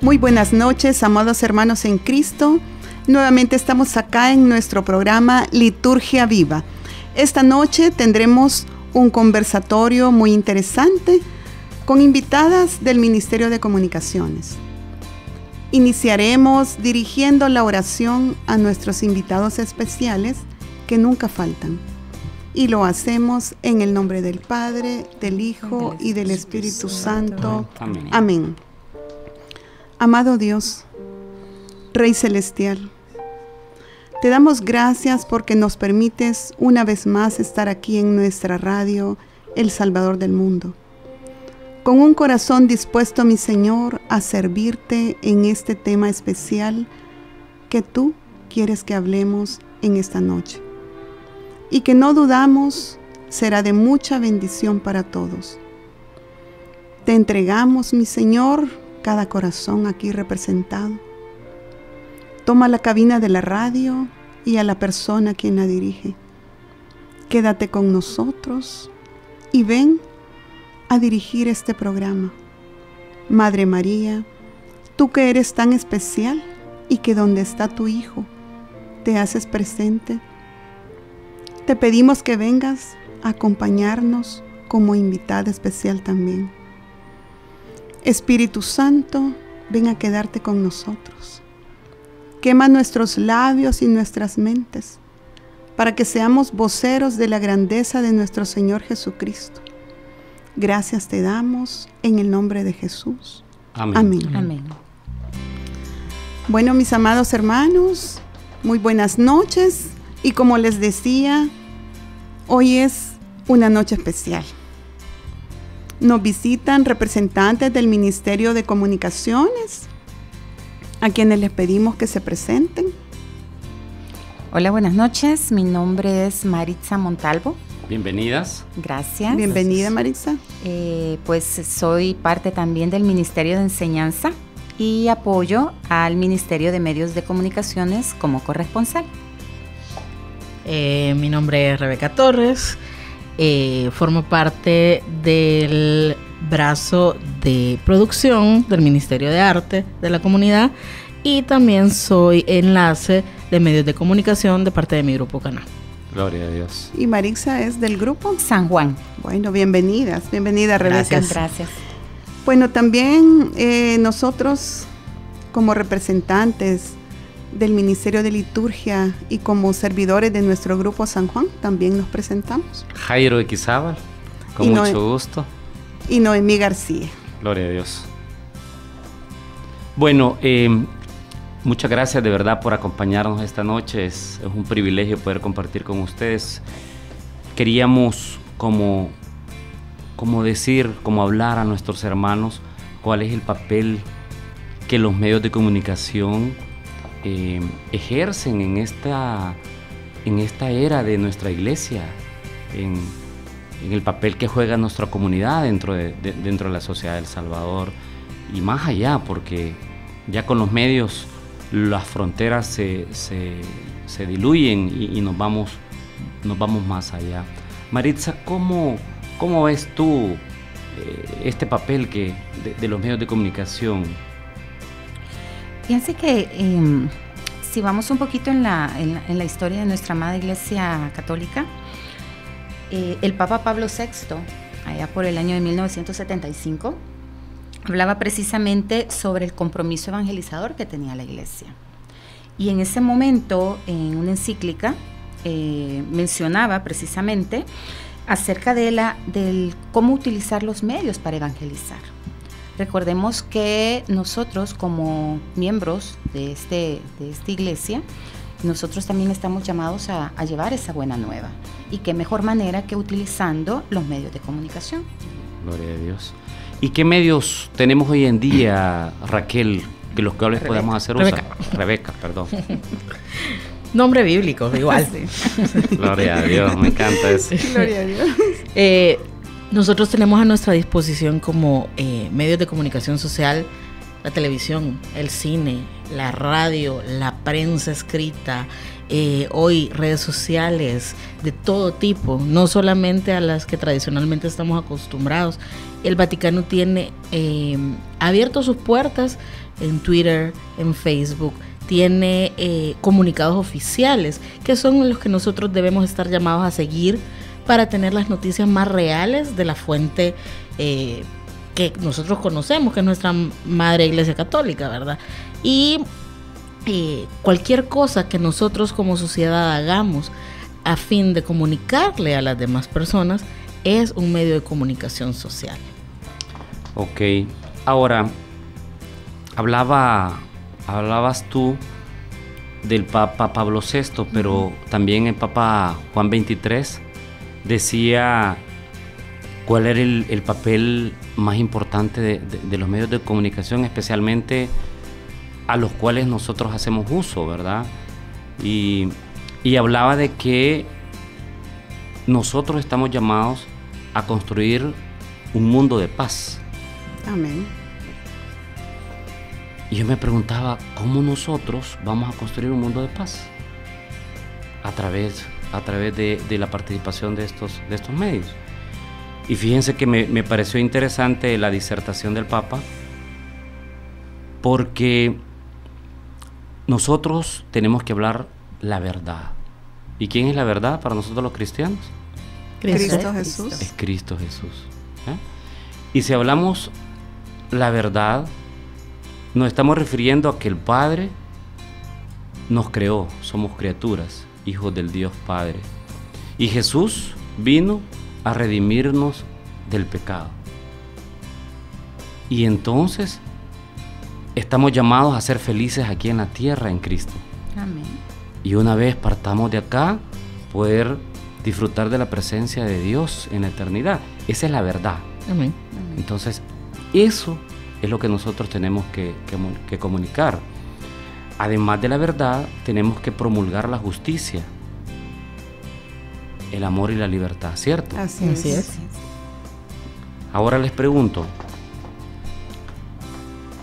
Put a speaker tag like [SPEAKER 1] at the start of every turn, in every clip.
[SPEAKER 1] Muy buenas noches, amados hermanos en Cristo. Nuevamente estamos acá en nuestro programa Liturgia Viva. Esta noche tendremos un conversatorio muy interesante con invitadas del Ministerio de Comunicaciones. Iniciaremos dirigiendo la oración a nuestros invitados especiales que nunca faltan. Y lo hacemos en el nombre del Padre, del Hijo y del Espíritu Santo. Amén. Amén. Amado Dios, Rey Celestial, te damos gracias porque nos permites una vez más estar aquí en nuestra radio, El Salvador del Mundo. Con un corazón dispuesto, mi Señor, a servirte en este tema especial que tú quieres que hablemos en esta noche. Y que no dudamos, será de mucha bendición para todos. Te entregamos, mi Señor, cada corazón aquí representado. Toma la cabina de la radio y a la persona quien la dirige. Quédate con nosotros y ven a dirigir este programa. Madre María, tú que eres tan especial y que donde está tu Hijo te haces presente, te pedimos que vengas a acompañarnos como invitada especial también. Espíritu Santo, ven a quedarte con nosotros. Quema nuestros labios y nuestras mentes para que seamos voceros de la grandeza de nuestro Señor Jesucristo. Gracias te damos en el nombre de Jesús. Amén. Amén. Amén. Bueno, mis amados hermanos, muy buenas noches. Y como les decía, hoy es una noche especial. Nos visitan representantes del Ministerio de Comunicaciones, a quienes les pedimos que se presenten.
[SPEAKER 2] Hola, buenas noches. Mi nombre es Maritza Montalvo.
[SPEAKER 3] Bienvenidas.
[SPEAKER 2] Gracias.
[SPEAKER 1] Bienvenida, Maritza.
[SPEAKER 2] Pues soy parte también del Ministerio de Enseñanza y apoyo al Ministerio de Medios de Comunicaciones como corresponsal.
[SPEAKER 4] Mi nombre es Rebeca Torres. Formo parte del brazo de producción del Ministerio de Arte de la comunidad y también soy enlace de medios de comunicación de parte de mi grupo Caná.
[SPEAKER 3] Gloria a Dios.
[SPEAKER 1] ¿Y Maritza es del grupo?
[SPEAKER 2] San Juan.
[SPEAKER 1] Bueno, bienvenidas. Bienvenida, Rebeca.
[SPEAKER 2] Gracias.
[SPEAKER 1] Bueno, también nosotros como representantes del Ministerio de Liturgia y como servidores de nuestro grupo San Juan, también nos presentamos.
[SPEAKER 3] Jairo Equizábal, con mucho gusto.
[SPEAKER 1] Y Noemí García.
[SPEAKER 3] Gloria a Dios. Bueno, muchas gracias de verdad por acompañarnos esta noche. Es un privilegio poder compartir con ustedes. Queríamos como hablar a nuestros hermanos cuál es el papel que los medios de comunicación ejercen en esta era de nuestra iglesia, en el papel que juega nuestra comunidad dentro de la sociedad de El Salvador y más allá, porque ya con los medios las fronteras se diluyen y nos vamos más allá. Maritza, ¿cómo ves tú este papel de los medios de comunicación?
[SPEAKER 2] Fíjense que si vamos un poquito en la historia de nuestra amada Iglesia Católica, el Papa Pablo VI, allá por el año de 1975, hablaba precisamente sobre el compromiso evangelizador que tenía la Iglesia. Y en ese momento, en una encíclica, mencionaba precisamente acerca del cómo utilizar los medios para evangelizar. Recordemos que nosotros como miembros de esta iglesia, nosotros también estamos llamados a llevar esa buena nueva. Y qué mejor manera que utilizando los medios de comunicación.
[SPEAKER 3] Gloria a Dios. ¿Y qué medios tenemos hoy en día, Raquel, que los cuales podemos hacer uso? Rebeca, perdón.
[SPEAKER 4] Nombre bíblico, igual.
[SPEAKER 3] Sí. Gloria a Dios, me encanta eso.
[SPEAKER 1] Gloria a Dios.
[SPEAKER 4] Nosotros tenemos a nuestra disposición como medios de comunicación social la televisión, el cine, la radio, la prensa escrita, hoy redes sociales de todo tipo, no solamente a las que tradicionalmente estamos acostumbrados. El Vaticano tiene abierto sus puertas en Twitter, en Facebook, tiene comunicados oficiales, que son los que nosotros debemos estar llamados a seguir para tener las noticias más reales de la fuente que nosotros conocemos, que es nuestra Madre Iglesia Católica, ¿verdad? Y cualquier cosa que nosotros como sociedad hagamos a fin de comunicarle a las demás personas es un medio de comunicación social.
[SPEAKER 3] Ok, ahora, hablabas tú del Papa Pablo VI, pero también el Papa Juan XXIII decía cuál era el papel más importante de los medios de comunicación, especialmente a los cuales nosotros hacemos uso, ¿verdad? Y hablaba de que nosotros estamos llamados a construir un mundo de paz.
[SPEAKER 1] Amén.
[SPEAKER 3] Y yo me preguntaba, ¿cómo nosotros vamos a construir un mundo de paz? A través de la participación de estos medios. Y fíjense que me pareció interesante la disertación del Papa, porque nosotros tenemos que hablar la verdad. ¿Y quién es la verdad para nosotros los cristianos?
[SPEAKER 1] Cristo Jesús.
[SPEAKER 3] Es Cristo Jesús. Y si hablamos la verdad, nos estamos refiriendo a que el Padre nos creó, somos criaturas, hijos del Dios Padre. Y Jesús vino a redimirnos del pecado. Y entonces estamos llamados a ser felices aquí en la tierra en Cristo.
[SPEAKER 2] Amén.
[SPEAKER 3] Y una vez partamos de acá, poder disfrutar de la presencia de Dios en la eternidad. Esa es la verdad.
[SPEAKER 4] Amén.
[SPEAKER 3] Entonces, eso es lo que nosotros tenemos que comunicar. Además de la verdad, tenemos que promulgar la justicia, el amor y la libertad, ¿cierto?
[SPEAKER 1] Así es.
[SPEAKER 3] Ahora les pregunto,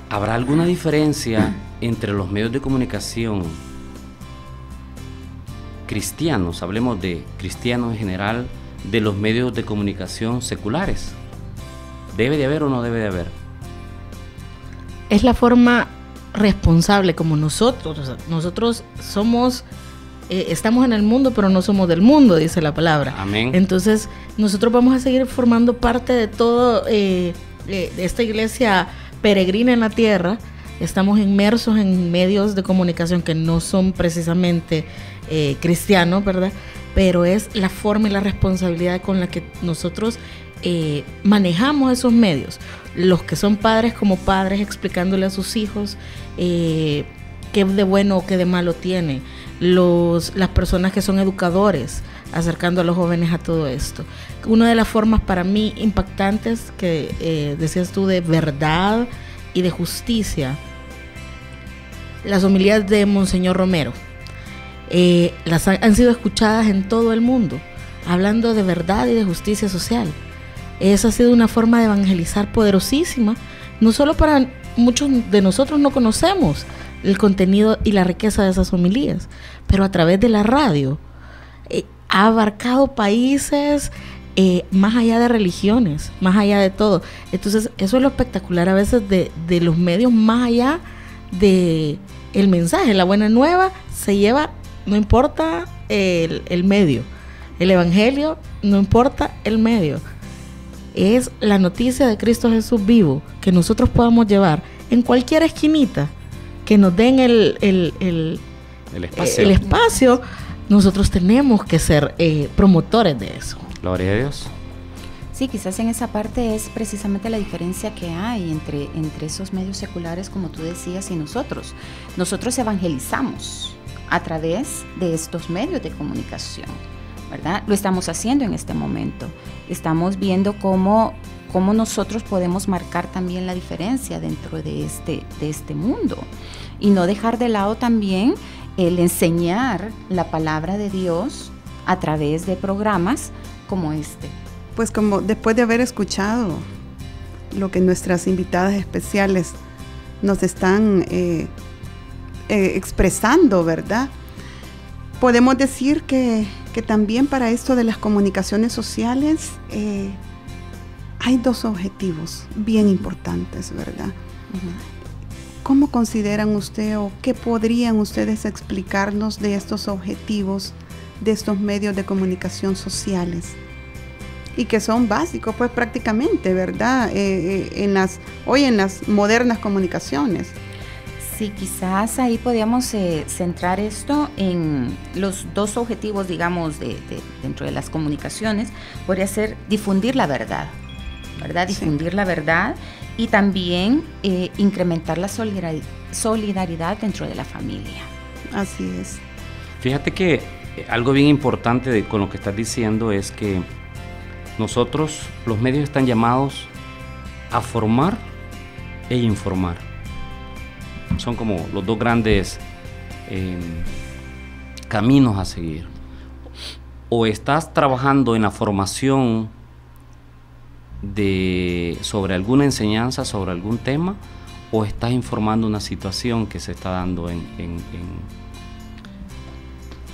[SPEAKER 3] ¿habrá alguna diferencia entre los medios de comunicación cristianos, hablemos de cristianos en general, de los medios de comunicación seculares? ¿Debe de haber o no debe de haber?
[SPEAKER 4] Es la forma responsable como nosotros somos, estamos en el mundo pero no somos del mundo, dice la palabra.
[SPEAKER 3] Amén.
[SPEAKER 4] Entonces nosotros vamos a seguir formando parte de todo, de esta iglesia peregrina en la tierra. Estamos inmersos en medios de comunicación que no son precisamente cristianos, ¿verdad? Pero es la forma y la responsabilidad con la que nosotros manejamos esos medios. Los que son padres como padres, explicándole a sus hijos qué de bueno o qué de malo tiene. Las personas que son educadores, acercando a los jóvenes a todo esto. Una de las formas para mí impactantes que decías tú de verdad y de justicia, las homilías de Monseñor Romero, han sido escuchadas en todo el mundo, hablando de verdad y de justicia social. Esa ha sido una forma de evangelizar poderosísima, no solo para muchos de nosotros no conocemos el contenido y la riqueza de esas homilías, pero a través de la radio ha abarcado países más allá de religiones, más allá de todo. Entonces eso es lo espectacular a veces de los medios, más allá de el mensaje, la buena nueva se lleva, no importa el medio, el evangelio, no importa el medio. Es la noticia de Cristo Jesús vivo que nosotros podamos llevar en cualquier esquinita, que nos den el espacio. Nosotros tenemos que ser promotores de eso.
[SPEAKER 3] Gloria a Dios.
[SPEAKER 2] Sí, quizás en esa parte es precisamente la diferencia que hay entre esos medios seculares, como tú decías, y nosotros. Nosotros evangelizamos a través de estos medios de comunicación, ¿verdad? Lo estamos haciendo en este momento. Estamos viendo cómo nosotros podemos marcar también la diferencia dentro de este mundo y no dejar de lado también el enseñar la palabra de Dios a través de programas como este.
[SPEAKER 1] Pues como después de haber escuchado lo que nuestras invitadas especiales nos están expresando, ¿verdad? Podemos decir que también para esto de las comunicaciones sociales hay dos objetivos bien importantes, ¿verdad? ¿Cómo consideran usted o qué podrían ustedes explicarnos de estos objetivos de estos medios de comunicación sociales? Y que son básicos, pues prácticamente, ¿verdad? Hoy en las modernas comunicaciones.
[SPEAKER 2] Sí, quizás ahí podríamos centrar esto en los dos objetivos, digamos, dentro de las comunicaciones. Podría ser difundir la verdad, ¿verdad? Difundir la verdad y también incrementar la solidaridad dentro de la familia.
[SPEAKER 1] Así es.
[SPEAKER 3] Fíjate que algo bien importante con lo que estás diciendo es que nosotros, los medios, están llamados a formar e informar. Son como los dos grandes caminos a seguir. O estás trabajando en la formación sobre alguna enseñanza, sobre algún tema, o estás informando una situación que se está dando en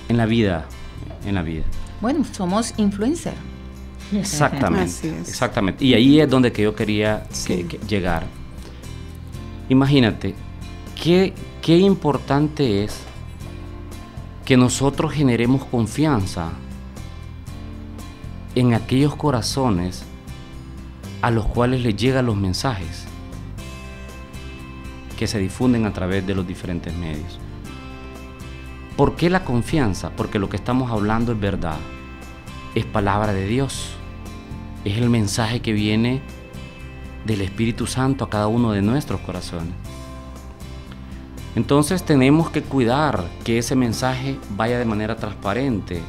[SPEAKER 3] la vida.
[SPEAKER 2] Bueno, somos influencers.
[SPEAKER 3] Exactamente, exactamente. Y ahí es donde que yo quería llegar. Imagínate, qué importante es que nosotros generemos confianza en aquellos corazones a los cuales les llegan los mensajes que se difunden a través de los diferentes medios. ¿Por qué la confianza? Porque lo que estamos hablando es verdad, es palabra de Dios, es el mensaje que viene del Espíritu Santo a cada uno de nuestros corazones. Entonces tenemos que cuidar que ese mensaje vaya de manera transparente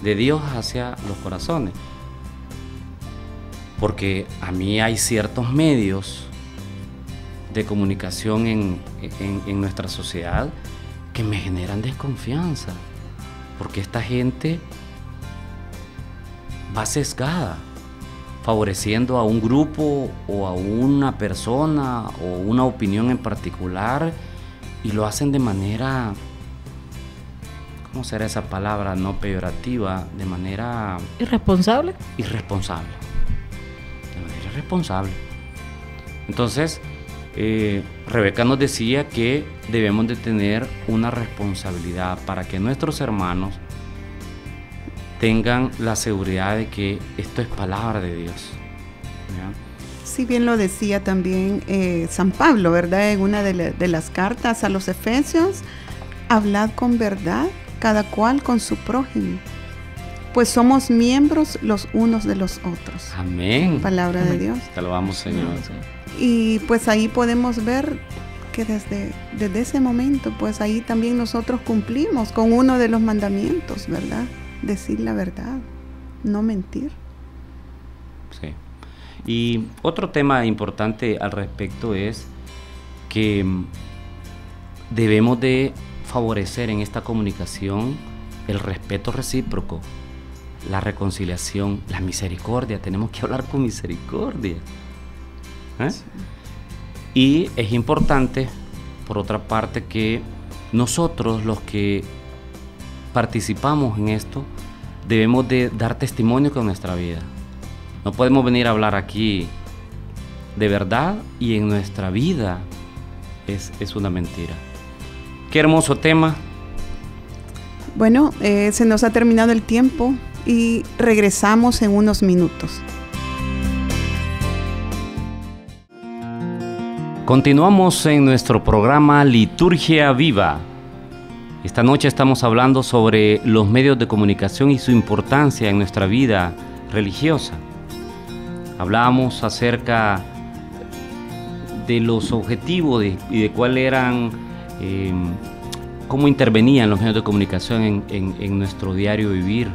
[SPEAKER 3] de Dios hacia los corazones. Porque a mí hay ciertos medios de comunicación en nuestra sociedad que me generan desconfianza, porque esta gente va sesgada, favoreciendo a un grupo o a una persona o una opinión en particular, y lo hacen de manera, ¿cómo será esa palabra? No peyorativa, de manera...
[SPEAKER 4] ¿Irresponsable?
[SPEAKER 3] Irresponsable. De manera irresponsable. Entonces, Rebeca nos decía que debemos de tener una responsabilidad para que nuestros hermanos tengan la seguridad de que esto es palabra de Dios. ¿Ya?
[SPEAKER 1] Si bien lo decía también San Pablo, ¿verdad? En una de las cartas a los Efesios, hablad con verdad, cada cual con su prójimo, pues somos miembros los unos de los otros.
[SPEAKER 3] Amén.
[SPEAKER 1] Palabra de Dios.
[SPEAKER 3] Te lo vamos, Señor.
[SPEAKER 1] Y pues ahí podemos ver que desde ese momento, pues ahí también nosotros cumplimos con uno de los mandamientos, ¿verdad? Decir la verdad, no mentir.
[SPEAKER 3] Sí. Y otro tema importante al respecto es que debemos de favorecer en esta comunicación el respeto recíproco, la reconciliación, la misericordia. Tenemos que hablar con misericordia. Sí. Y es importante, por otra parte, que nosotros, los que participamos en esto, debemos de dar testimonio con nuestra vida. No podemos venir a hablar aquí de verdad y en nuestra vida es una mentira. Qué hermoso tema.
[SPEAKER 1] Bueno, se nos ha terminado el tiempo y regresamos en unos minutos.
[SPEAKER 3] Continuamos en nuestro programa Liturgia Viva. Esta noche estamos hablando sobre los medios de comunicación y su importancia en nuestra vida religiosa. Hablábamos acerca de los objetivos y de cuáles eran, cómo intervenían los medios de comunicación en nuestro diario vivir.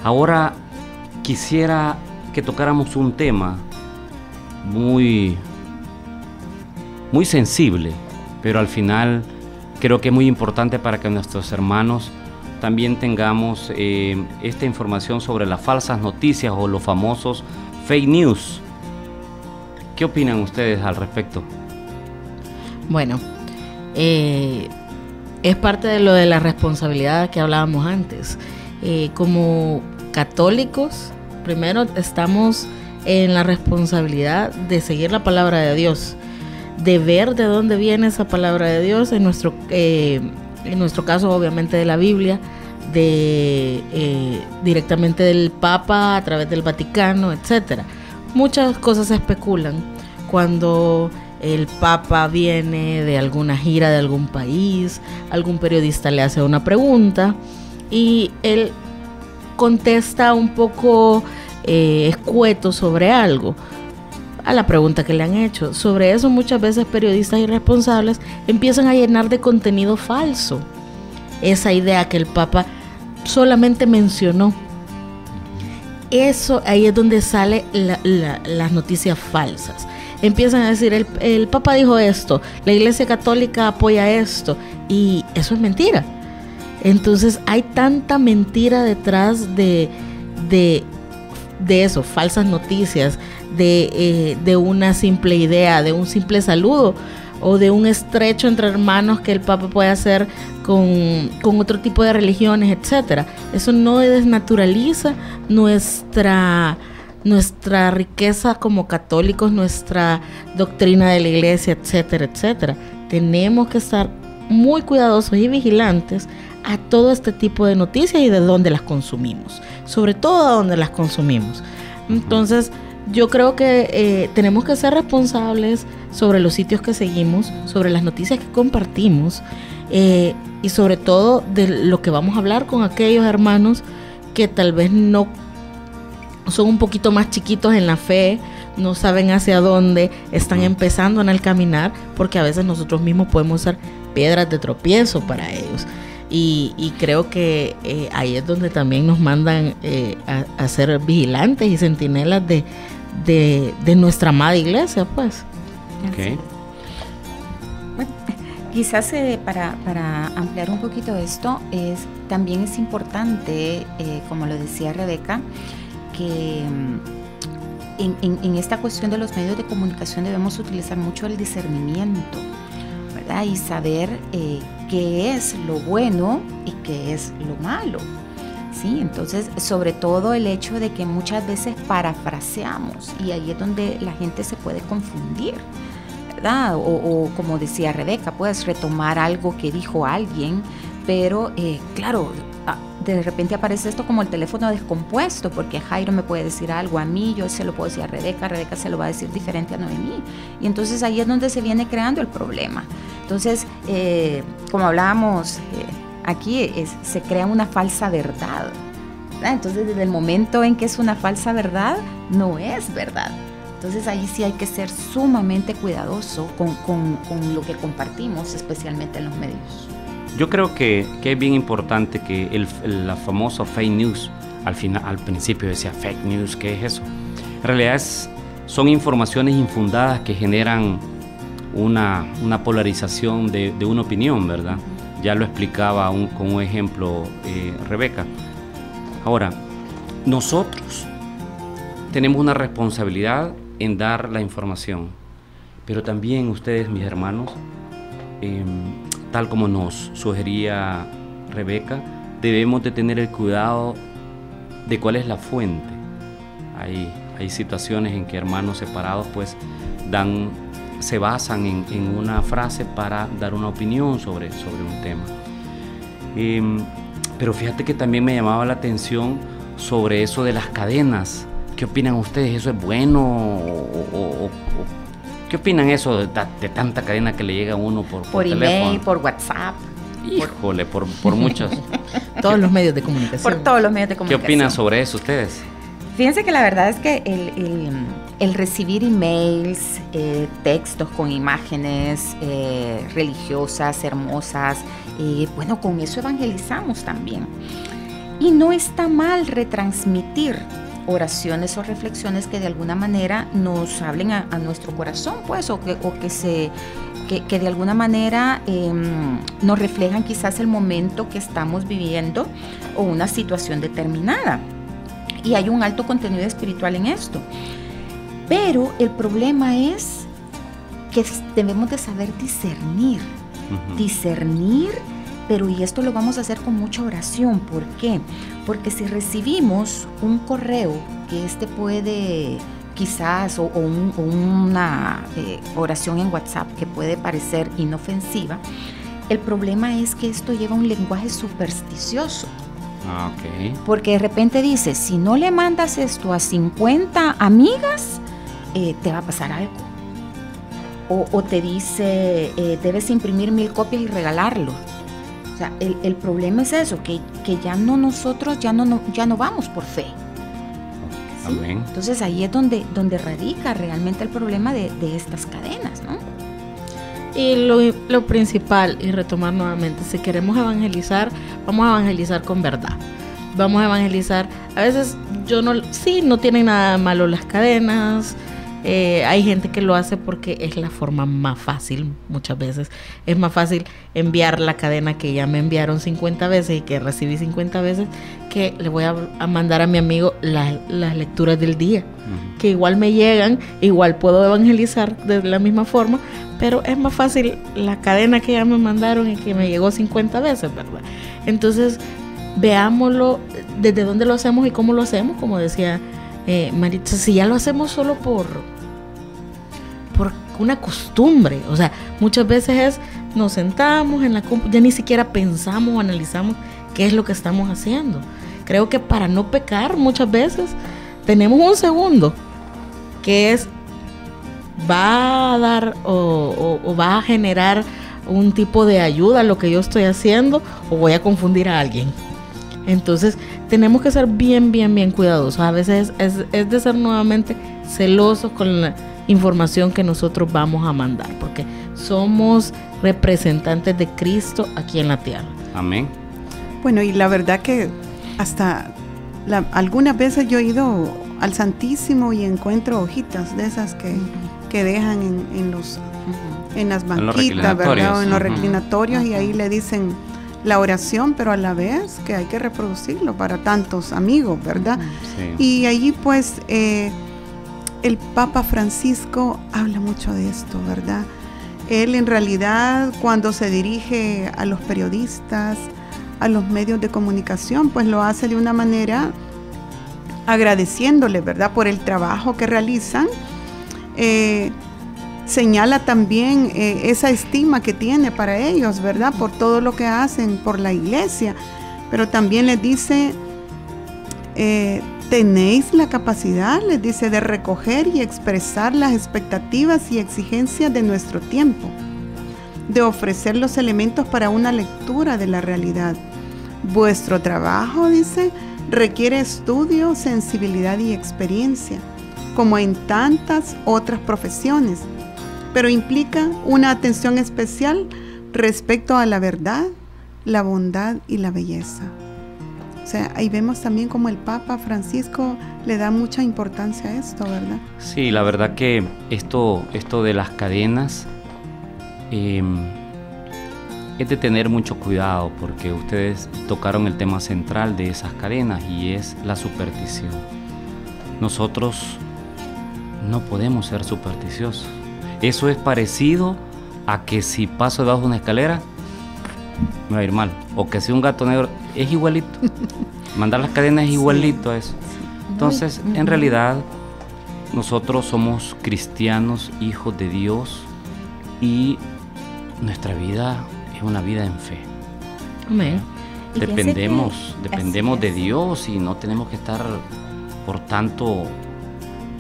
[SPEAKER 3] Ahora quisiera que tocáramos un tema muy sensible, pero al final creo que es muy importante para que nuestros hermanos también tengamos esta información sobre las falsas noticias o los famosos fake news. ¿Qué opinan ustedes al respecto?
[SPEAKER 4] Bueno, es parte de lo de la responsabilidad que hablábamos antes. Como católicos, primero estamos en la responsabilidad de seguir la palabra de Dios, de ver de dónde viene esa palabra de Dios, en nuestro caso obviamente de la Biblia, directamente del Papa a través del Vaticano, etcétera. Muchas cosas se especulan cuando el Papa viene de alguna gira de algún país, algún periodista le hace una pregunta y él contesta un poco escueto sobre algo, a la pregunta que le han hecho. Sobre eso muchas veces periodistas irresponsables empiezan a llenar de contenido falso esa idea que el Papa solamente mencionó. Eso, ahí es donde salen las noticias falsas. Empiezan a decir, el Papa dijo esto, la Iglesia Católica apoya esto, y eso es mentira. Entonces hay tanta mentira detrás de eso, falsas noticias, de una simple idea, de un simple saludo o de un estrecho entre hermanos que el Papa puede hacer con otro tipo de religiones, etcétera. Eso no desnaturaliza nuestra riqueza como católicos, nuestra doctrina de la Iglesia, etcétera, etcétera. Tenemos que estar muy cuidadosos y vigilantes a todo este tipo de noticias y de dónde las consumimos, sobre todo a dónde las consumimos. Entonces, yo creo que tenemos que ser responsables sobre los sitios que seguimos, sobre las noticias que compartimos, y sobre todo de lo que vamos a hablar con aquellos hermanos que tal vez no son un poquito más chiquitos en la fe, no saben hacia dónde, están empezando en el caminar, porque a veces nosotros mismos podemos ser piedras de tropiezo para ellos. Y creo que ahí es donde también nos mandan a ser vigilantes y centinelas de nuestra amada iglesia, pues.
[SPEAKER 3] Okay.
[SPEAKER 2] Bueno, quizás para ampliar un poquito esto, también es importante, como lo decía Rebeca, que en esta cuestión de los medios de comunicación debemos utilizar mucho el discernimiento, ¿verdad? Y saber qué es lo bueno y qué es lo malo, ¿sí? Entonces, sobre todo el hecho de que muchas veces parafraseamos, y ahí es donde la gente se puede confundir, ¿verdad? O como decía Rebeca, puedes retomar algo que dijo alguien, pero claro, de repente aparece esto como el teléfono descompuesto, porque Jairo me puede decir algo a mí, yo se lo puedo decir a Rebeca, Rebeca se lo va a decir diferente a Noemí, y entonces ahí es donde se viene creando el problema. Entonces, como hablábamos aquí, se crea una falsa verdad, ¿verdad? Entonces, desde el momento en que es una falsa verdad, no es verdad. Entonces, ahí sí hay que ser sumamente cuidadoso con lo que compartimos, especialmente en los medios.
[SPEAKER 3] Yo creo que es bien importante que la famosa fake news, al principio decía fake news, ¿qué es eso? En realidad son informaciones infundadas que generan una polarización de una opinión, ¿verdad? Ya lo explicaba con un ejemplo Rebeca. Ahora, nosotros tenemos una responsabilidad en dar la información, pero también ustedes, mis hermanos, tal como nos sugería Rebeca, debemos de tener el cuidado de cuál es la fuente. Hay situaciones en que hermanos separados pues se basan en una frase para dar una opinión sobre un tema. Pero fíjate que también me llamaba la atención sobre eso de las cadenas. ¿Qué opinan ustedes? ¿Eso es bueno? ¿O qué opinan eso de tanta cadena que le llega a uno por
[SPEAKER 2] email,
[SPEAKER 3] teléfono?
[SPEAKER 2] por WhatsApp?
[SPEAKER 3] Híjole, por muchos.
[SPEAKER 4] Todos los medios de comunicación.
[SPEAKER 2] Por todos los medios de comunicación.
[SPEAKER 3] ¿Qué opinan sobre eso ustedes?
[SPEAKER 2] Fíjense que la verdad es que el recibir emails, textos con imágenes religiosas, hermosas, bueno, con eso evangelizamos también. Y no está mal retransmitir oraciones o reflexiones que de alguna manera nos hablen a nuestro corazón, pues, o que de alguna manera nos reflejan quizás el momento que estamos viviendo o una situación determinada. Y hay un alto contenido espiritual en esto. Pero el problema es que debemos de saber discernir. Discernir, pero y esto lo vamos a hacer con mucha oración. ¿Por qué? Porque si recibimos un correo que puede quizás, o una oración en WhatsApp que puede parecer inofensiva, el problema es que esto lleva un lenguaje supersticioso.
[SPEAKER 3] Okay.
[SPEAKER 2] Porque de repente dice, si no le mandas esto a 50 amigas, te va a pasar algo. O te dice, debes imprimir 1000 copias y regalarlo. O sea, el problema es eso, que nosotros ya no vamos por fe. ¿Sí?
[SPEAKER 3] Amén.
[SPEAKER 2] Entonces ahí es donde radica realmente el problema de estas cadenas, ¿no?
[SPEAKER 4] Y lo principal, y retomar nuevamente, si queremos evangelizar, vamos a evangelizar con verdad. Vamos a evangelizar, a veces no tienen nada malo las cadenas. Hay gente que lo hace porque es la forma más fácil. Muchas veces es más fácil enviar la cadena que ya me enviaron 50 veces y que recibí 50 veces, que le voy a mandar a mi amigo las lecturas del día, que igual me llegan, igual puedo evangelizar de la misma forma, pero es más fácil la cadena que ya me mandaron y que me llegó 50 veces, ¿verdad? Entonces veámoslo desde dónde lo hacemos y cómo lo hacemos, como decía Maritza. Si ya lo hacemos solo por una costumbre, o sea, muchas veces nos sentamos en la compu, ya ni siquiera pensamos o analizamos qué es lo que estamos haciendo. Creo que para no pecar muchas veces tenemos un segundo que va a dar o va a generar un tipo de ayuda a lo que yo estoy haciendo, o voy a confundir a alguien. Entonces tenemos que ser bien cuidadosos. A veces es de ser nuevamente celosos con la información que nosotros vamos a mandar, porque somos representantes de Cristo aquí en la tierra.
[SPEAKER 3] Amén.
[SPEAKER 1] Bueno, y la verdad que hasta algunas veces yo he ido al Santísimo y encuentro hojitas de esas que dejan en las banquitas, ¿verdad? O en los reclinatorios, y ahí le dicen la oración, pero a la vez que hay que reproducirlo para tantos amigos, ¿verdad? Sí. Y allí pues el Papa Francisco habla mucho de esto, ¿verdad? Él en realidad, cuando se dirige a los periodistas, a los medios de comunicación, pues lo hace de una manera agradeciéndole, ¿verdad?, por el trabajo que realizan. Señala también esa estima que tiene para ellos, ¿verdad?, por todo lo que hacen por la iglesia, pero también les dice, tenéis la capacidad, les dice, de recoger y expresar las expectativas y exigencias de nuestro tiempo, de ofrecer los elementos para una lectura de la realidad. Vuestro trabajo, dice, requiere estudio, sensibilidad y experiencia, como en tantas otras profesiones, pero implica una atención especial respecto a la verdad, la bondad y la belleza. O sea, ahí vemos también como el Papa Francisco le da mucha importancia a esto, ¿verdad?
[SPEAKER 3] Sí, la verdad que esto de las cadenas es de tener mucho cuidado, porque ustedes tocaron el tema central de esas cadenas, y es la superstición. Nosotros no podemos ser supersticiosos. Eso es parecido a que si paso debajo de una escalera me va a ir mal, o que si un gato negro, es igualito. Mandar las cadenas es igualito a eso. Entonces, en realidad, nosotros somos cristianos, hijos de Dios, y nuestra vida es una vida en fe.
[SPEAKER 4] Amén.
[SPEAKER 3] Dependemos de Dios, y no tenemos que estar, por tanto,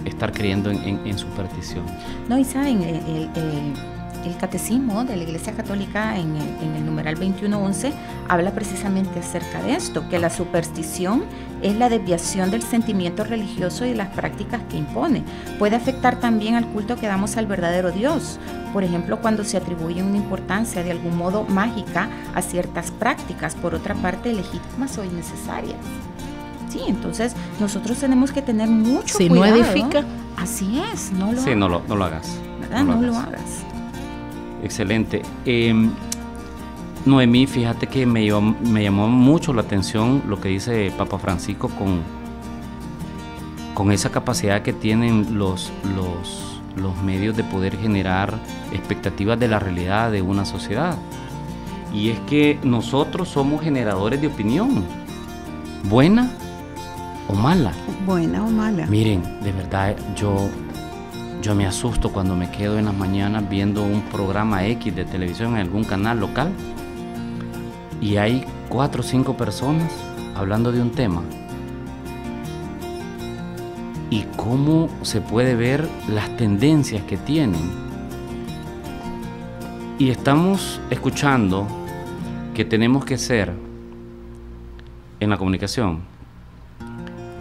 [SPEAKER 3] estar creyendo en superstición.
[SPEAKER 2] No, y saben, el catecismo de la Iglesia Católica en el numeral 2111 habla precisamente acerca de esto, que la superstición es la desviación del sentimiento religioso y las prácticas que impone. Puede afectar también al culto que damos al verdadero Dios. Por ejemplo, cuando se atribuye una importancia de algún modo mágica a ciertas prácticas, por otra parte legítimas o innecesarias. Sí, entonces nosotros tenemos que tener mucho cuidado.
[SPEAKER 4] Si no edifica.
[SPEAKER 2] Así es, no lo hagas.
[SPEAKER 3] Sí, no lo hagas.
[SPEAKER 2] ¿Verdad? No lo hagas.
[SPEAKER 3] Excelente. Noemí, fíjate que me llamó mucho la atención lo que dice Papa Francisco con esa capacidad que tienen los los medios de poder generar expectativas de la realidad de una sociedad. Y es que nosotros somos generadores de opinión, buena o mala.
[SPEAKER 1] Buena o mala.
[SPEAKER 3] Miren, de verdad, yo me asusto cuando me quedo en las mañanas viendo un programa X de televisión en algún canal local y hay 4 o 5 personas hablando de un tema. Y cómo se puede ver las tendencias que tienen. Y estamos escuchando que tenemos que ser, en la comunicación,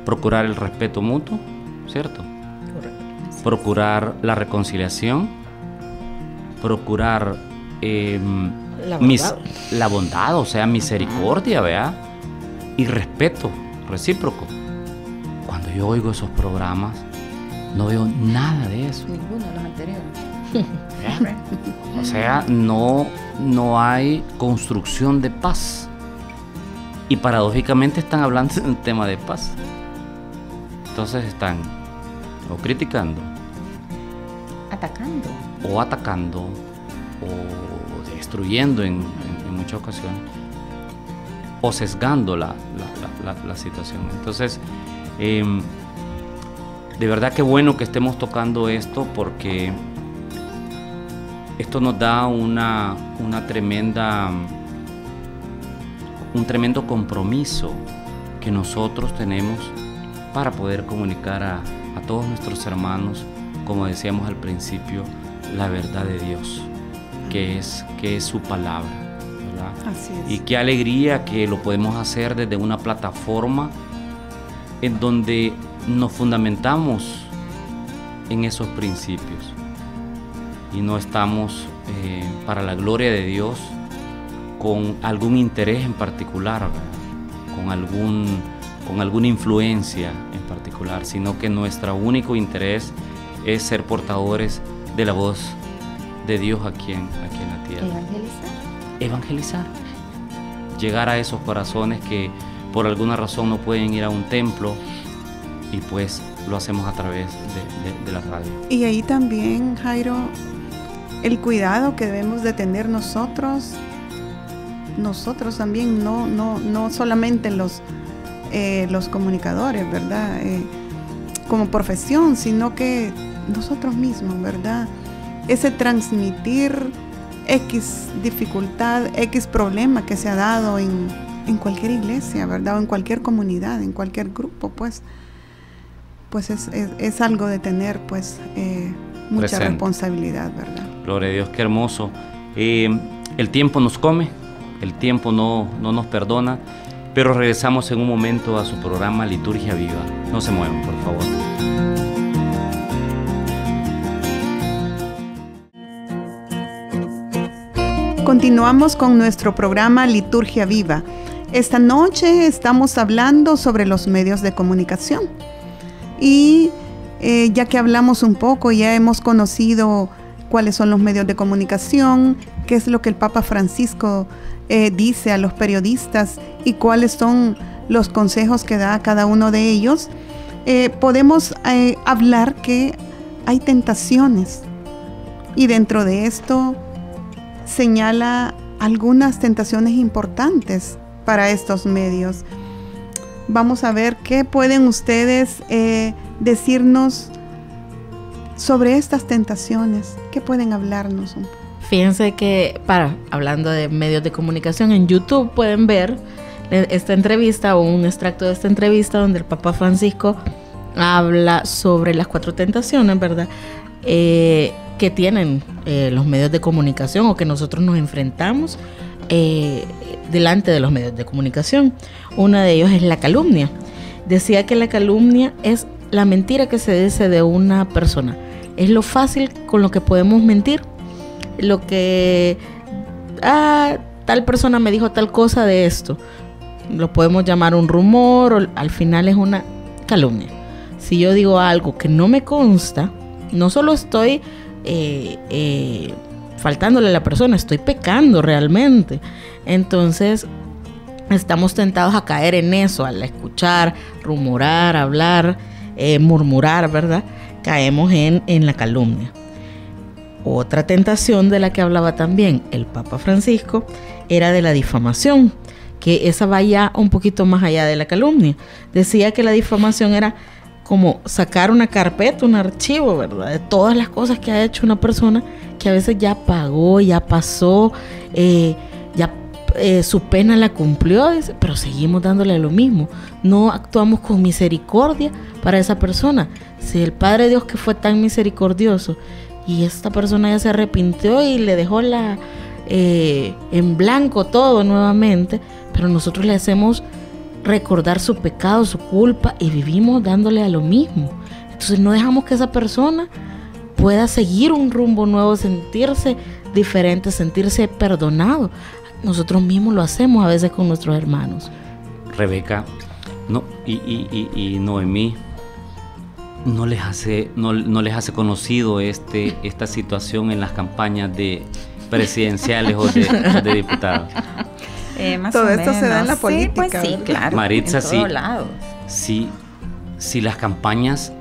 [SPEAKER 3] procurar el respeto mutuo, ¿cierto? Correcto. Procurar la reconciliación, procurar la bondad, o sea, misericordia, ¿verdad? Y respeto recíproco. Cuando yo oigo esos programas, no veo nada de eso.
[SPEAKER 2] Ninguno de los anteriores.
[SPEAKER 3] O sea, no hay construcción de paz. Y paradójicamente están hablando de un tema de paz. Entonces están o criticando, atacando o destruyendo en muchas ocasiones, o sesgando la situación. Entonces, de verdad que bueno que estemos tocando esto, porque esto nos da un tremendo compromiso que nosotros tenemos para poder comunicar a todos nuestros hermanos, como decíamos al principio, la verdad de Dios, que es su palabra, ¿verdad?
[SPEAKER 1] Así es.
[SPEAKER 3] Y qué alegría que lo podemos hacer desde una plataforma en donde nos fundamentamos en esos principios y no estamos para la gloria de Dios con algún interés en particular, ¿verdad? con alguna influencia en particular, sino que nuestro único interés es ser portadores de la voz de Dios aquí en la tierra. Evangelizar. Llegar a esos corazones que por alguna razón no pueden ir a un templo, y pues lo hacemos a través de la radio.
[SPEAKER 1] Y ahí también, Jairo, el cuidado que debemos de tener nosotros también, no solamente los comunicadores, ¿verdad? Como profesión, sino que nosotros mismos, ¿verdad? Ese transmitir X dificultad, X problema que se ha dado en cualquier iglesia, ¿verdad? O en cualquier comunidad, en cualquier grupo, pues es algo de tener, pues, mucha
[SPEAKER 3] presente.
[SPEAKER 1] Responsabilidad, ¿verdad?
[SPEAKER 3] Gloria a Dios, qué hermoso. El tiempo nos come, el tiempo no nos perdona, pero regresamos en un momento a su programa Liturgia Viva. No se muevan, por favor.
[SPEAKER 1] Continuamos con nuestro programa Liturgia Viva. Esta noche estamos hablando sobre los medios de comunicación. Y ya que hablamos un poco, ya hemos conocido cuáles son los medios de comunicación, qué es lo que el Papa Francisco dice a los periodistas y cuáles son los consejos que da a cada uno de ellos, podemos hablar que hay tentaciones, y dentro de esto señala algunas tentaciones importantes para estos medios. Vamos a ver qué pueden ustedes decirnos sobre estas tentaciones. ¿Qué pueden hablarnos un poco?
[SPEAKER 4] Fíjense que, hablando de medios de comunicación, en YouTube pueden ver esta entrevista o un extracto de esta entrevista donde el Papa Francisco habla sobre las 4 tentaciones, ¿verdad? Que tienen los medios de comunicación, o que nosotros nos enfrentamos delante de los medios de comunicación. Una de ellos es la calumnia. Decía que la calumnia es la mentira que se dice de una persona. Es lo fácil con lo que podemos mentir. Lo que tal persona me dijo tal cosa de esto, lo podemos llamar un rumor, o al final es una calumnia. Si yo digo algo que no me consta, no solo estoy faltándole a la persona, estoy pecando realmente. Entonces estamos tentados a caer en eso, al escuchar, rumorar, hablar, murmurar, ¿verdad? caemos en la calumnia. Otra tentación de la que hablaba también el Papa Francisco era de la difamación, que esa va ya un poquito más allá de la calumnia. Decía que la difamación era como sacar una carpeta, un archivo, ¿verdad?, de todas las cosas que ha hecho una persona que a veces ya pagó, ya pasó, su pena la cumplió, dice, pero seguimos dándole lo mismo. No actuamos con misericordia para esa persona. Si el Padre Dios, que fue tan misericordioso, y esta persona ya se arrepintió y le dejó en blanco todo nuevamente, pero nosotros le hacemos recordar su pecado, su culpa, y vivimos dándole a lo mismo. Entonces no dejamos que esa persona pueda seguir un rumbo nuevo, sentirse diferente, sentirse perdonado. Nosotros mismos lo hacemos a veces con nuestros hermanos.
[SPEAKER 3] Rebeca, no, y Noemí, no les hace conocido esta situación en las campañas presidenciales o de diputados.
[SPEAKER 1] Todo esto se da en la política.
[SPEAKER 2] Sí, pues sí, claro.
[SPEAKER 3] Maritza,
[SPEAKER 2] en todos lados.
[SPEAKER 3] Si las campañas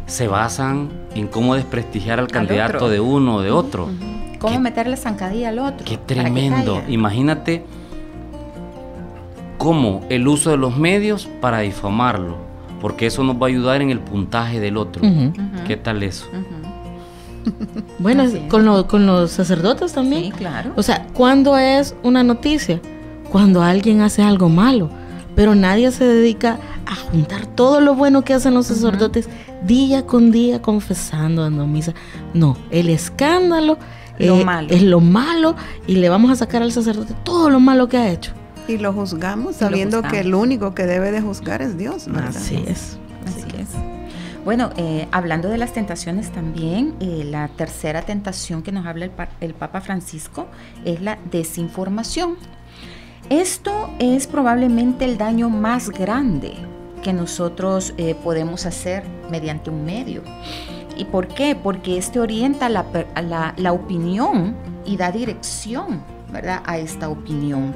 [SPEAKER 3] se basan en cómo desprestigiar al candidato
[SPEAKER 2] otro,
[SPEAKER 3] de uno o de otro.
[SPEAKER 2] Cómo meterle zancadilla al otro.
[SPEAKER 3] Qué tremendo. Imagínate cómo el uso de los medios para difamarlo, porque eso nos va a ayudar en el puntaje del otro. ¿Qué tal eso?
[SPEAKER 4] Bueno, con los sacerdotes también.
[SPEAKER 2] Sí, claro.
[SPEAKER 4] O sea, ¿cuándo es una noticia? Cuando alguien hace algo malo, pero nadie se dedica a juntar todo lo bueno que hacen los sacerdotes día con día, confesando, dando misa. No, el escándalo es lo malo, y le vamos a sacar al sacerdote todo lo malo que ha hecho.
[SPEAKER 1] Y lo juzgamos sabiendo que el único que debe de juzgar es Dios, ¿verdad?
[SPEAKER 4] Así es.
[SPEAKER 2] Bueno, hablando de las tentaciones también, la tercera tentación que nos habla el Papa Francisco es la desinformación. Esto es probablemente el daño más grande que nosotros podemos hacer mediante un medio. ¿Y por qué? Porque orienta la opinión y da dirección, ¿verdad?, a esta opinión.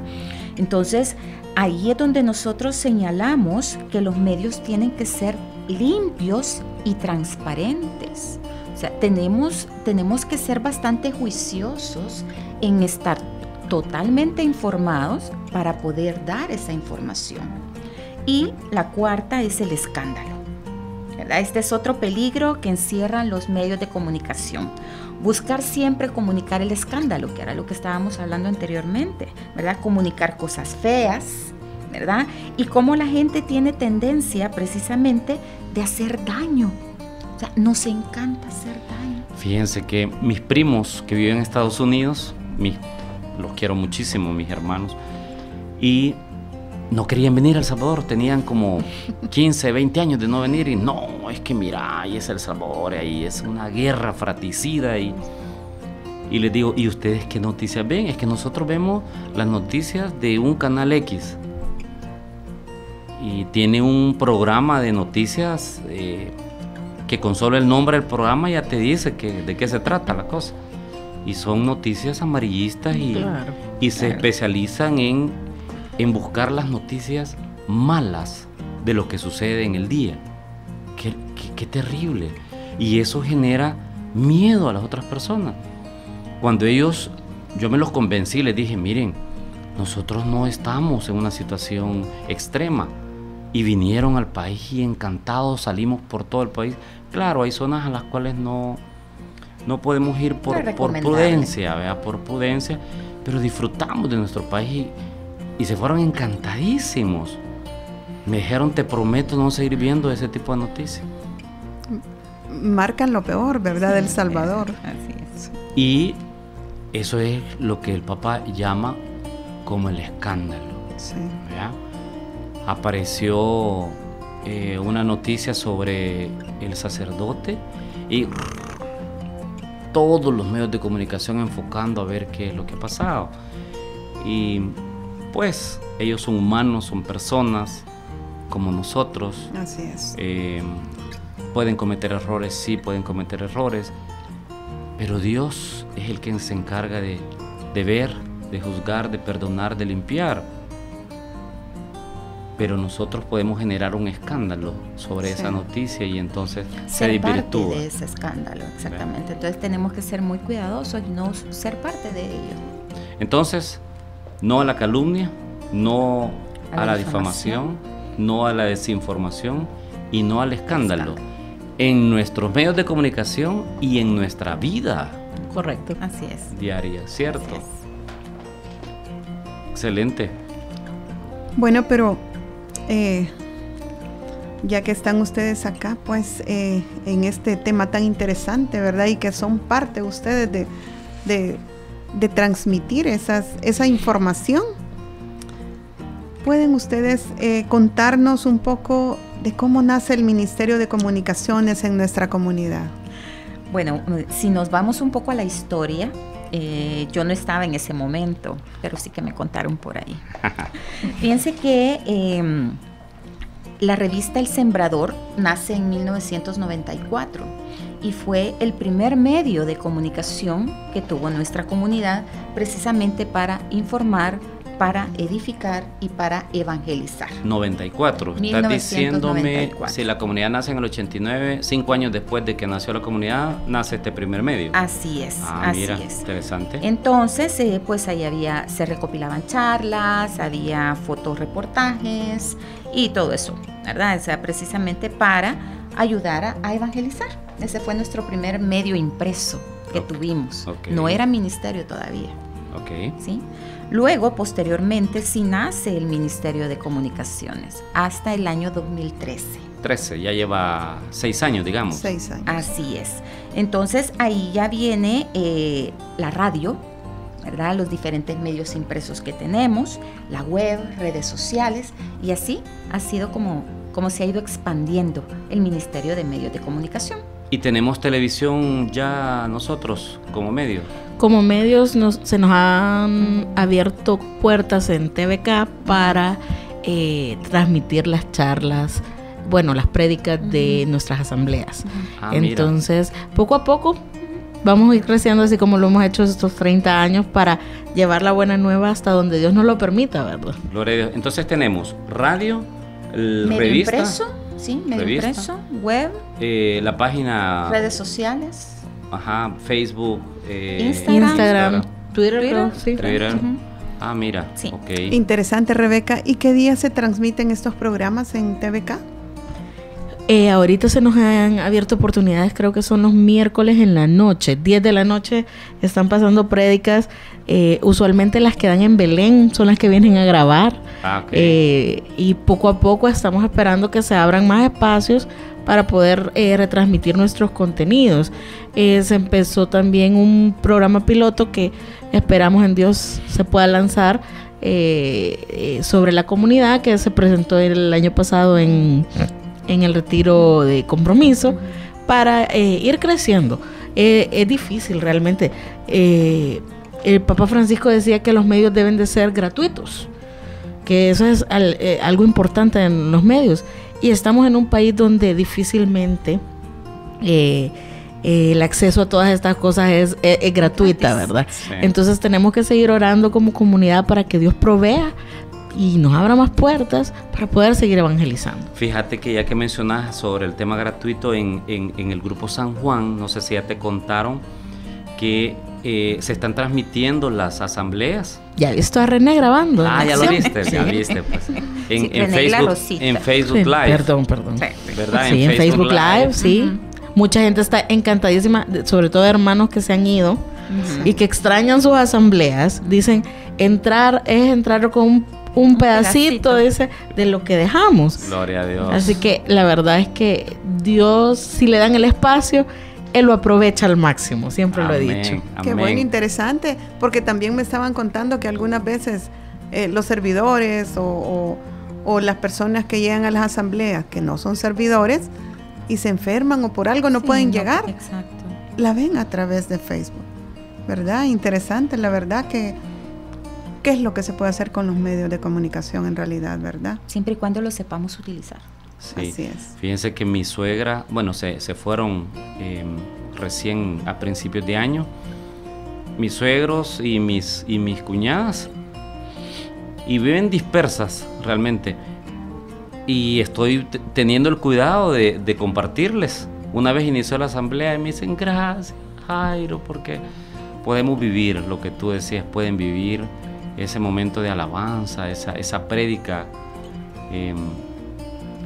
[SPEAKER 2] Entonces, ahí es donde nosotros señalamos que los medios tienen que ser limpios y transparentes. O sea, tenemos que ser bastante juiciosos en estar totalmente informados para poder dar esa información. Y la cuarta es el escándalo, ¿verdad? Este es otro peligro que encierran los medios de comunicación. Buscar siempre comunicar el escándalo, que era lo que estábamos hablando anteriormente, ¿verdad? Comunicar cosas feas, ¿verdad? Y cómo la gente tiene tendencia precisamente de hacer daño. O sea, nos encanta hacer daño.
[SPEAKER 3] Fíjense que mis primos que viven en Estados Unidos, los quiero muchísimo, mis hermanos, y no querían venir a El Salvador, tenían como 15, 20 años de no venir, y no, es que mira, ahí es El Salvador, ahí es una guerra fratricida, y les digo, ¿y ustedes qué noticias ven? Es que nosotros vemos las noticias de un canal X, y tiene un programa de noticias que con solo el nombre del programa ya te dice de qué se trata la cosa, y son noticias amarillistas y se especializan en buscar las noticias malas de lo que sucede en el día. Qué terrible. Y eso genera miedo a las otras personas. Cuando yo me los convencí, les dije, miren, nosotros no estamos en una situación extrema. Y vinieron al país y encantados, salimos por todo el país. Claro, hay zonas a las cuales no podemos ir por prudencia, ¿verdad? Por prudencia, pero disfrutamos de nuestro país y se fueron encantadísimos. Me dijeron, te prometo no seguir viendo ese tipo de noticias.
[SPEAKER 1] Marcan lo peor, ¿verdad?, del Salvador.
[SPEAKER 2] Así es.
[SPEAKER 3] Y eso es lo que el Papa llama como el escándalo.
[SPEAKER 1] Sí.
[SPEAKER 3] ¿Verdad? Apareció una noticia sobre el sacerdote y todos los medios de comunicación enfocando a ver qué es lo que ha pasado. Y pues ellos son humanos, son personas como nosotros.
[SPEAKER 1] Así es.
[SPEAKER 3] Pueden cometer errores, sí, pueden cometer errores, pero Dios es el que se encarga de ver, de juzgar, de perdonar, de limpiar. pero nosotros podemos generar un escándalo sobre esa noticia y entonces se desvirtúa.
[SPEAKER 2] Parte de ese escándalo, exactamente. Entonces tenemos que ser muy cuidadosos y no ser parte de ello.
[SPEAKER 3] Entonces, no a la calumnia, no a la difamación, no a la desinformación y no al escándalo en nuestros medios de comunicación y en nuestra vida.
[SPEAKER 4] Correcto.
[SPEAKER 2] Así es.
[SPEAKER 3] Diaria, ¿cierto?
[SPEAKER 2] Así es.
[SPEAKER 3] Excelente.
[SPEAKER 1] Bueno, pero ya que están ustedes acá, pues en este tema tan interesante, ¿verdad? Y que son parte ustedes de transmitir esa información. ¿Pueden ustedes contarnos un poco de cómo nace el Ministerio de Comunicaciones en nuestra comunidad?
[SPEAKER 2] Bueno, si nos vamos un poco a la historia, yo no estaba en ese momento, pero sí que me contaron por ahí. Fíjense que la revista El Sembrador nace en 1994 y fue el primer medio de comunicación que tuvo nuestra comunidad precisamente para informar, para edificar y para evangelizar.
[SPEAKER 3] 94. Estás diciéndome, si la comunidad nace en el 89, 5 años después de que nació la comunidad, nace este primer medio.
[SPEAKER 2] Así es.
[SPEAKER 3] Mira, interesante.
[SPEAKER 2] Entonces, pues ahí se recopilaban charlas, había fotoreportajes y todo eso, ¿verdad? O sea, precisamente para ayudar a evangelizar. Ese fue nuestro primer medio impreso que tuvimos. No era ministerio todavía. ¿Sí? Luego, posteriormente, sí nace el Ministerio de Comunicaciones, hasta el año 2013.
[SPEAKER 3] 13, ya lleva 6 años, digamos.
[SPEAKER 1] 6 años.
[SPEAKER 2] Así es. Entonces, ahí ya viene la radio, ¿verdad? Los diferentes medios impresos que tenemos, la web, redes sociales, y así ha sido como se ha ido expandiendo el Ministerio de Medios de Comunicación.
[SPEAKER 3] ¿Y tenemos televisión ya nosotros como medio?
[SPEAKER 4] Como medios se nos han abierto puertas en TVK para transmitir las charlas, las prédicas de nuestras asambleas. Entonces, poco a poco vamos a ir creciendo así como lo hemos hecho estos 30 años para llevar la buena nueva hasta donde Dios nos lo permita, ¿verdad?
[SPEAKER 3] Gloria a Dios. Entonces tenemos radio,
[SPEAKER 2] medio
[SPEAKER 3] revista.
[SPEAKER 2] Impreso, sí, medio
[SPEAKER 3] revista,
[SPEAKER 2] impreso, web,
[SPEAKER 3] la página,
[SPEAKER 2] redes sociales,
[SPEAKER 3] Facebook,
[SPEAKER 4] Instagram, Twitter. Sí.
[SPEAKER 3] Twitter. Mira,
[SPEAKER 2] sí.
[SPEAKER 1] Interesante, Rebeca. ¿Y qué día se transmiten estos programas en TVK?
[SPEAKER 4] Ahorita se nos han abierto oportunidades, creo que son los miércoles en la noche, 10 de la noche están pasando prédicas, usualmente las que dan en Belén son las que vienen a grabar, y poco a poco estamos esperando que se abran más espacios para poder retransmitir nuestros contenidos. Se empezó también un programa piloto que esperamos en Dios se pueda lanzar sobre la comunidad, que se presentó el año pasado en el retiro de compromiso, para ir creciendo. Es difícil realmente. El Papa Francisco decía que los medios deben de ser gratuitos, que eso es algo importante en los medios, y estamos en un país donde difícilmente el acceso a todas estas cosas es gratuita, ¿verdad?
[SPEAKER 3] Sí.
[SPEAKER 4] Entonces tenemos que seguir orando como comunidad para que Dios provea y nos abra más puertas para poder seguir evangelizando.
[SPEAKER 3] Fíjate que ya que mencionas sobre el tema gratuito en el grupo San Juan, no sé si ya te contaron que se están transmitiendo las asambleas.
[SPEAKER 4] Ya he visto a René grabando.
[SPEAKER 3] Ya lo viste, ya viste, pues. En Facebook
[SPEAKER 4] sí,
[SPEAKER 3] Live.
[SPEAKER 4] Perdón.
[SPEAKER 3] ¿Verdad?
[SPEAKER 4] Sí, en Facebook Live, sí. Mucha gente está encantadísima, sobre todo hermanos que se han ido y que extrañan sus asambleas. Dicen, entrar con un pedacito de lo que dejamos.
[SPEAKER 3] Gloria a Dios.
[SPEAKER 4] Así que la verdad es que Dios, si le dan el espacio, Él lo aprovecha al máximo, siempre lo he dicho.
[SPEAKER 1] Qué bueno, interesante, porque también me estaban contando que algunas veces los servidores o las personas que llegan a las asambleas, que no son servidores, y se enferman o por algo no pueden llegar,
[SPEAKER 2] exacto,
[SPEAKER 1] la ven a través de Facebook, ¿verdad? Interesante, la verdad que ¿qué es lo que se puede hacer con los medios de comunicación en realidad, verdad?
[SPEAKER 2] Siempre y cuando lo sepamos utilizar.
[SPEAKER 3] Sí.
[SPEAKER 1] Así es.
[SPEAKER 3] Fíjense que mi suegra, se fueron recién a principios de año, mis suegros y mis cuñadas, y viven dispersas realmente, y estoy teniendo el cuidado de compartirles. Una vez inició la asamblea y me dicen, gracias Jairo, porque podemos vivir lo que tú decías, pueden vivir ese momento de alabanza, esa prédica,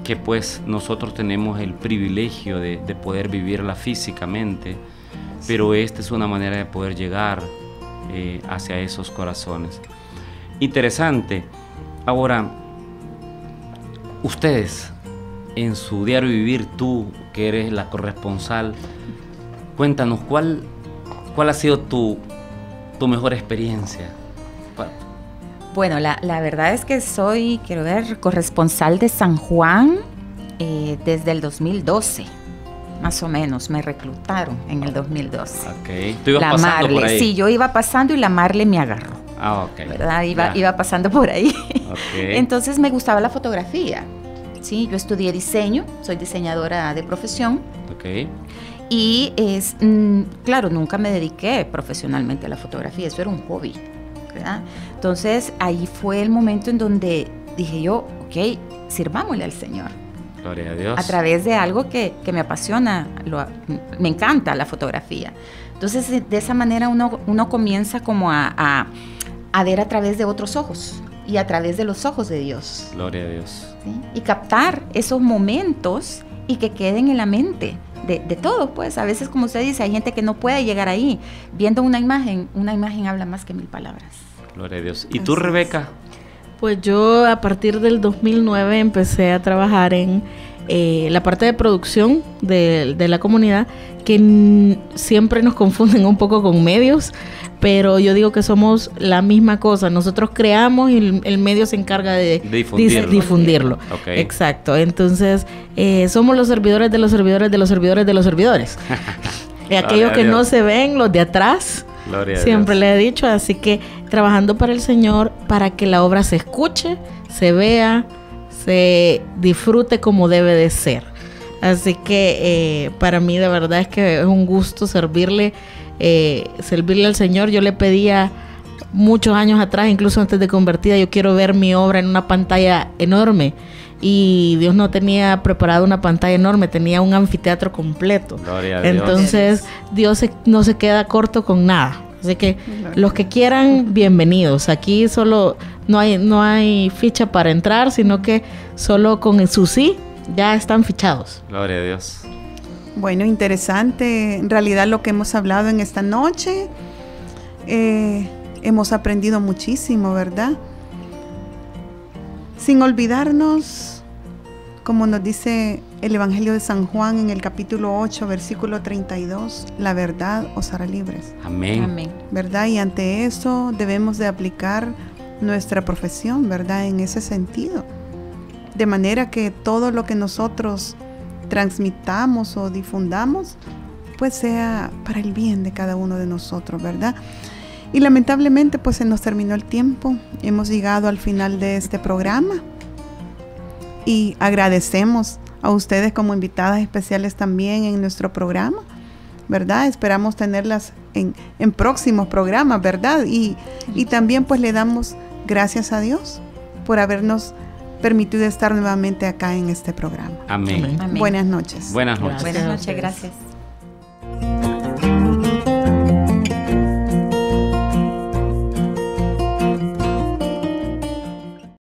[SPEAKER 3] que pues nosotros tenemos el privilegio de poder vivirla físicamente, pero esta es una manera de poder llegar hacia esos corazones. Interesante. Ahora, ustedes, en su diario vivir, tú que eres la corresponsal, cuéntanos, ¿cuál ha sido tu mejor experiencia?
[SPEAKER 2] Bueno, la verdad es que soy, quiero ver, corresponsal de San Juan desde el 2012, más o menos, me reclutaron en el 2012.
[SPEAKER 3] Ok, ¿tú ibas pasando
[SPEAKER 2] Marle,
[SPEAKER 3] por ahí?
[SPEAKER 2] Sí, yo iba pasando y la Marle me agarró.
[SPEAKER 3] Ah, ok.
[SPEAKER 2] ¿Verdad? Iba pasando por ahí.
[SPEAKER 3] Okay.
[SPEAKER 2] Entonces me gustaba la fotografía. Sí, yo estudié diseño, soy diseñadora de profesión.
[SPEAKER 3] Ok.
[SPEAKER 2] Y claro, nunca me dediqué profesionalmente a la fotografía, eso era un hobby, ¿verdad? Entonces ahí fue el momento en donde dije yo, ok, sirvámosle al Señor.
[SPEAKER 3] Gloria a Dios.
[SPEAKER 2] A través de algo que me apasiona, me encanta la fotografía. Entonces de esa manera uno comienza como a ver a través de otros ojos y a través de los ojos de Dios.
[SPEAKER 3] Gloria a Dios.
[SPEAKER 2] ¿Sí? Y captar esos momentos y que queden en la mente de todos, pues. A veces, como usted dice, hay gente que no puede llegar ahí. Viendo una imagen habla más que 1000 palabras.
[SPEAKER 3] Gloria a Dios. ¿Y tú, Rebeca?
[SPEAKER 4] Pues yo a partir del 2009 empecé a trabajar en la parte de producción de la comunidad, que siempre nos confunden un poco con medios, pero yo digo que somos la misma cosa. Nosotros creamos y el medio se encarga de difundirlo.
[SPEAKER 3] Okay.
[SPEAKER 4] Exacto. Entonces, somos los servidores de los servidores de los servidores de los servidores. Y aquellos que no se ven, los de atrás. Siempre le he dicho, así que trabajando para el Señor, para que la obra se escuche, se vea, se disfrute como debe de ser. Así que para mí de verdad es que es un gusto servirle al Señor. Yo le pedía muchos años atrás, incluso antes de convertida, yo quiero ver mi obra en una pantalla enorme. Y Dios no tenía preparado una pantalla enorme, tenía un anfiteatro completo.
[SPEAKER 3] Gloria a Dios.
[SPEAKER 4] Entonces Dios no se queda corto con nada. Así que los que quieran, bienvenidos. Aquí solo no hay ficha para entrar, sino que solo con su sí ya están fichados.
[SPEAKER 3] Gloria a Dios.
[SPEAKER 1] Bueno, interesante. En realidad lo que hemos hablado en esta noche, hemos aprendido muchísimo, ¿verdad? Sin olvidarnos, como nos dice el Evangelio de San Juan en el capítulo 8, versículo 32, la verdad os hará libres.
[SPEAKER 3] Amén.
[SPEAKER 2] Amén.
[SPEAKER 1] ¿Verdad? Y ante eso debemos de aplicar nuestra profesión, ¿verdad? En ese sentido. De manera que todo lo que nosotros transmitamos o difundamos, pues sea para el bien de cada uno de nosotros, ¿verdad? Y lamentablemente pues se nos terminó el tiempo. Hemos llegado al final de este programa y agradecemos a ustedes como invitadas especiales también en nuestro programa, ¿verdad? Esperamos tenerlas en próximos programas, ¿verdad? Y también pues le damos gracias a Dios por habernos permitido estar nuevamente acá en este programa.
[SPEAKER 3] Amén.
[SPEAKER 2] Amén.
[SPEAKER 1] Buenas noches.
[SPEAKER 3] Buenas noches.
[SPEAKER 2] Buenas noches, gracias.